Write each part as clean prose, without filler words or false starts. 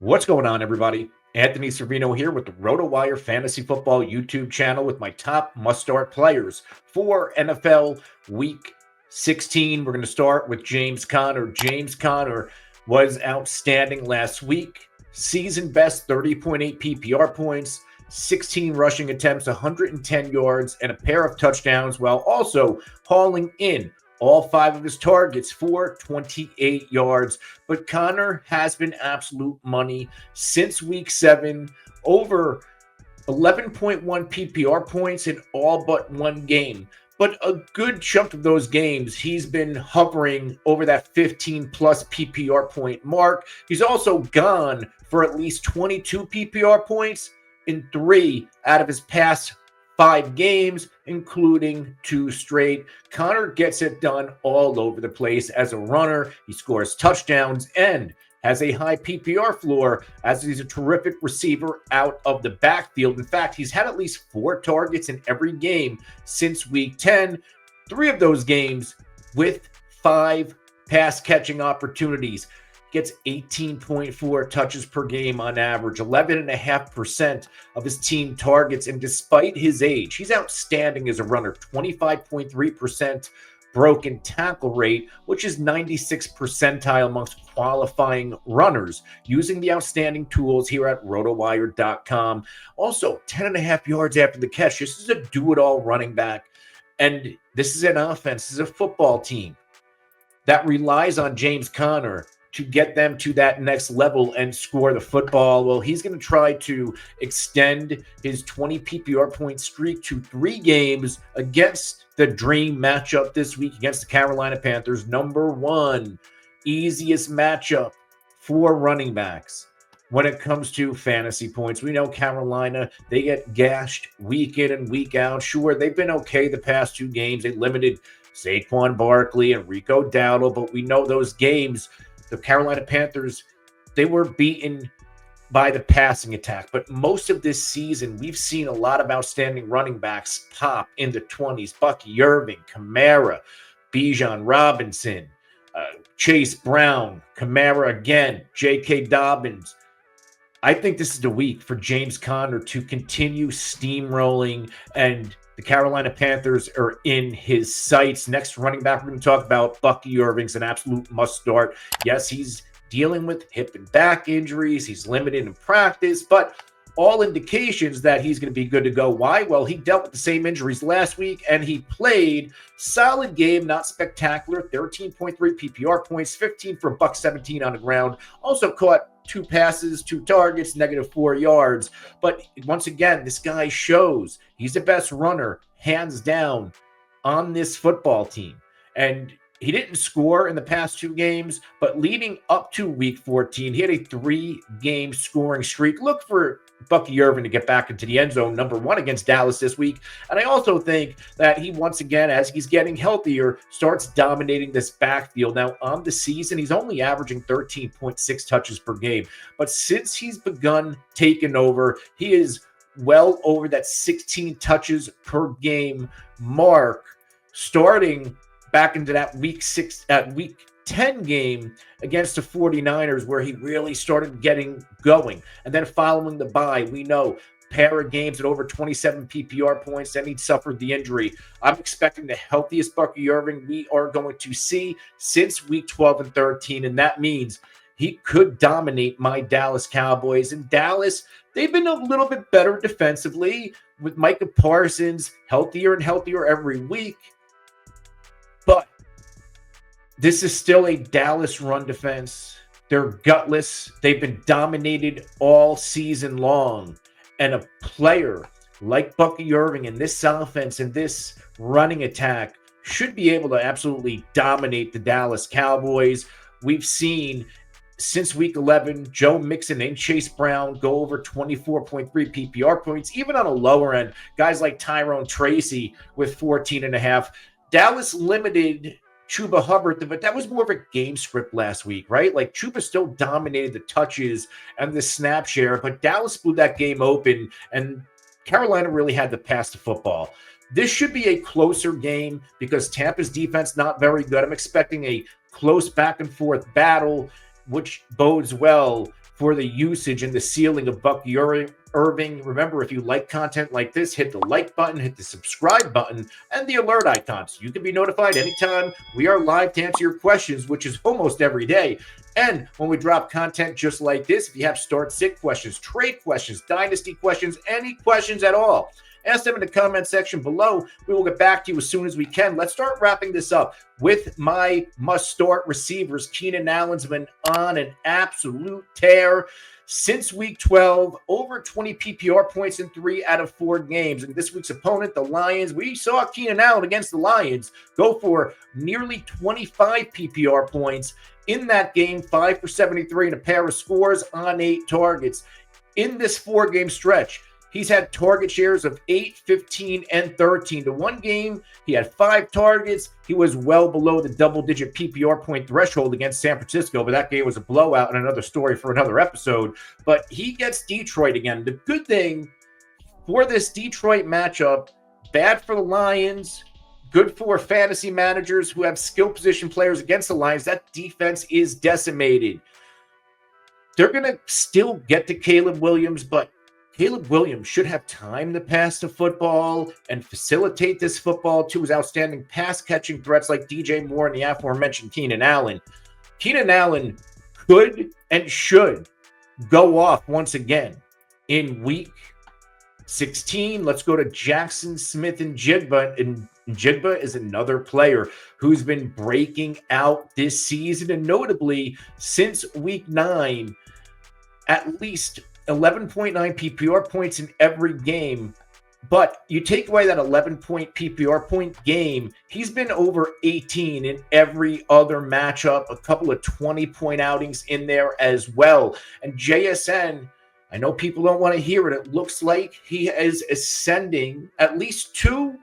What's going on, everybody? Anthony Cervino here with the RotoWire Fantasy Football YouTube channel with my top must-start players for NFL Week 16. We're going to start with James Conner. James Conner was outstanding last week. Season best 30.8 PPR points, 16 rushing attempts, 110 yards, and a pair of touchdowns, while also hauling in all 5 of his targets for 28 yards. But Conner has been absolute money since week 7, over 11.1 PPR points in all but one game. But a good chunk of those games, he's been hovering over that 15 plus PPR point mark. He's also gone for at least 22 PPR points in 3 out of his past 5 games, including 2 straight. Conner gets it done all over the place as a runner. He scores touchdowns and has a high PPR floor as he's a terrific receiver out of the backfield. In fact, he's had at least 4 targets in every game since week 10. 3 of those games with 5 pass catching opportunities. Gets 18.4 touches per game on average, 11.5% of his team targets. And despite his age, he's outstanding as a runner, 25.3% broken tackle rate, which is 96th percentile amongst qualifying runners, using the outstanding tools here at RotoWire.com. Also, 10.5 yards after the catch. This is a do-it-all running back. And this is an offense, this is a football team that relies on James Conner to get them to that next level and score the football. Well, he's going to try to extend his 20 PPR point streak to 3 games against the dream matchup this week against the Carolina Panthers. Number 1 easiest matchup for running backs when it comes to fantasy points. We know Carolina, they get gashed week in and week out. Sure, they've been okay the past 2 games. They limited Saquon Barkley and Rico Dowdle, but we know those games, the Carolina Panthers, they were beaten by the passing attack. But most of this season, we've seen a lot of outstanding running backs pop in the 20s. Bucky Irving, Kamara, Bijan Robinson, Chase Brown, Kamara again, J.K. Dobbins. I think this is the week for James Conner to continue steamrolling, and the Carolina Panthers are in his sights. Next running back we're going to talk about, Bucky Irving's an absolute must-start. Yes, he's dealing with hip and back injuries. He's limited in practice, but all indications that he's going to be good to go. Why? Well, he dealt with the same injuries last week, and he played. Solid game, not spectacular. 13.3 PPR points, 15 for $117 on the ground. Also caught 2 passes, 2 targets, -4 yards. But once again, this guy shows he's the best runner, hands down, on this football team. And he didn't score in the past 2 games, but leading up to week 14, he had a 3-game scoring streak. Look for Bucky Irving to get back into the end zone, number 1 against Dallas this week. And I also think that he, once again, as he's getting healthier, starts dominating this backfield. Now, on the season, he's only averaging 13.6 touches per game. But since he's begun taking over, he is well over that 16 touches per game mark, starting back into that week 10 game against the 49ers, where he really started getting going. And then following the bye, we know pair of games at over 27 PPR points, then he suffered the injury. I'm expecting the healthiest Bucky Irving we are going to see since week 12 and 13, and that means he could dominate my Dallas Cowboys. And Dallas, they've been a little bit better defensively with Micah Parsons healthier and healthier every week. But this is still a Dallas run defense. They're gutless. They've been dominated all season long. And a player like Bucky Irving in this offense and this running attack should be able to absolutely dominate the Dallas Cowboys. We've seen since week 11, Joe Mixon and Chase Brown go over 24.3 PPR points, even on a lower end. Guys like Tyrone Tracy with 14.5. Dallas limited Chuba Hubbard, but that was more of a game script last week, right? Like, Chuba still dominated the touches and the snap share, but Dallas blew that game open, and Carolina really had to pass the football. This should be a closer game because Tampa's defense not very good. I'm expecting a close back and forth battle, which bodes well for the usage and the ceiling of Bucky Irving. Remember, if you like content like this, hit the like button, hit the subscribe button, and the alert icon so you can be notified anytime we are live to answer your questions, which is almost every day. And when we drop content just like this, if you have start-sit questions, trade questions, dynasty questions, any questions at all, ask them in the comment section below. We will get back to you as soon as we can. Let's start wrapping this up with my must-start receivers. Keenan Allen's been on an absolute tear since week 12, over 20 PPR points in 3 out of 4 games. And this week's opponent, the Lions, we saw Keenan Allen against the Lions go for nearly 25 PPR points in that game, 5 for 73 and a pair of scores on 8 targets. In this 4-game stretch, he's had target shares of 8, 15, and 13. The one game, he had 5 targets. He was well below the double-digit PPR point threshold against San Francisco, but that game was a blowout and another story for another episode. But he gets Detroit again. The good thing for this Detroit matchup, bad for the Lions, good for fantasy managers who have skill position players against the Lions. That defense is decimated. They're going to still get to Caleb Williams, but Caleb Williams should have time to pass the football and facilitate this football to his outstanding pass-catching threats like DJ Moore and the aforementioned Keenan Allen. Keenan Allen could and should go off once again in week 16. Let's go to Jaxon, Smith, and Njigba. And Njigba is another player who's been breaking out this season, and notably since week 9, at least 11.9 PPR points in every game. But you take away that 11-point PPR point game, he's been over 18 in every other matchup, a couple of 20-point outings in there as well. And JSN, I know people don't want to hear it. It looks like he is ascending at least 2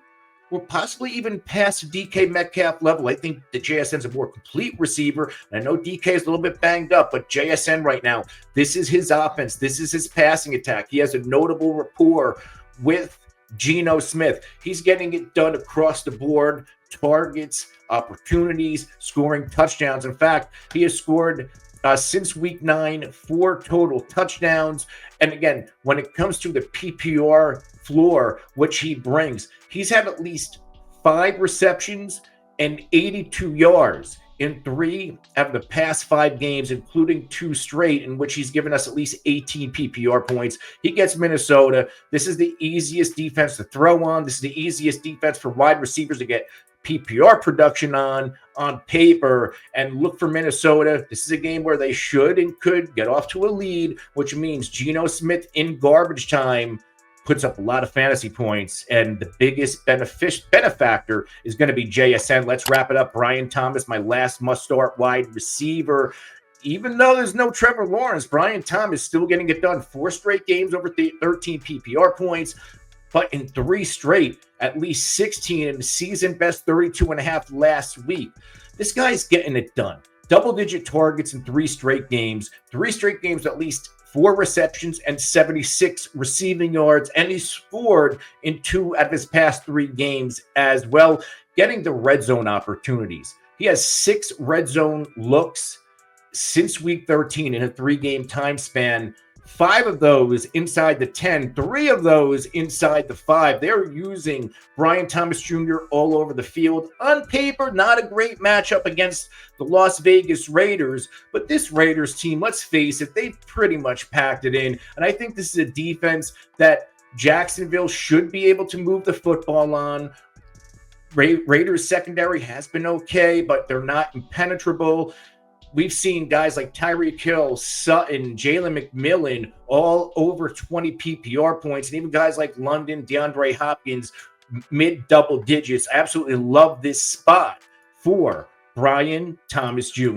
or possibly even past DK Metcalf level. I think that JSN's a more complete receiver. And I know DK is a little bit banged up, but JSN right now, this is his offense. This is his passing attack. He has a notable rapport with Geno Smith. He's getting it done across the board, targets, opportunities, scoring touchdowns. In fact, he has scored since week 9, 4 total touchdowns. And again, when it comes to the PPR floor, which he brings, he's had at least 5 receptions and 82 yards in 3 out of the past 5 games, including 2 straight in which he's given us at least 18 PPR points. He gets Minnesota. This is the easiest defense to throw on. This is the easiest defense for wide receivers to get PPR production on paper, and look for Minnesota. This is a game where they should and could get off to a lead, which means Geno Smith in garbage time puts up a lot of fantasy points, and the biggest benefactor is going to be JSN. Let's wrap it up. Brian Thomas, my last must-start wide receiver. Even though there's no Trevor Lawrence, Brian Thomas still getting it done. 4 straight games over 13 PPR points. But in 3 straight, at least 16 and season best 32.5 last week. This guy's getting it done. Double-digit targets in 3 straight games. 3 straight games, at least 4 receptions and 76 receiving yards. And he scored in 2 out of his past 3 games as well, getting the red zone opportunities. He has 6 red zone looks since week 13 in a 3-game time span. 5 of those inside the 10, 3 of those inside the 5. They're using Brian Thomas Jr. all over the field. On paper, not a great matchup against the Las Vegas Raiders, but this Raiders team, let's face it, they've pretty much packed it in. And I think this is a defense that Jacksonville should be able to move the football on. Raiders secondary has been okay, but they're not impenetrable. We've seen guys like Tyreek Hill, Sutton, Jalen McMillan, all over 20 PPR points, and even guys like London, DeAndre Hopkins, mid-double digits. I absolutely love this spot for Brian Thomas Jr.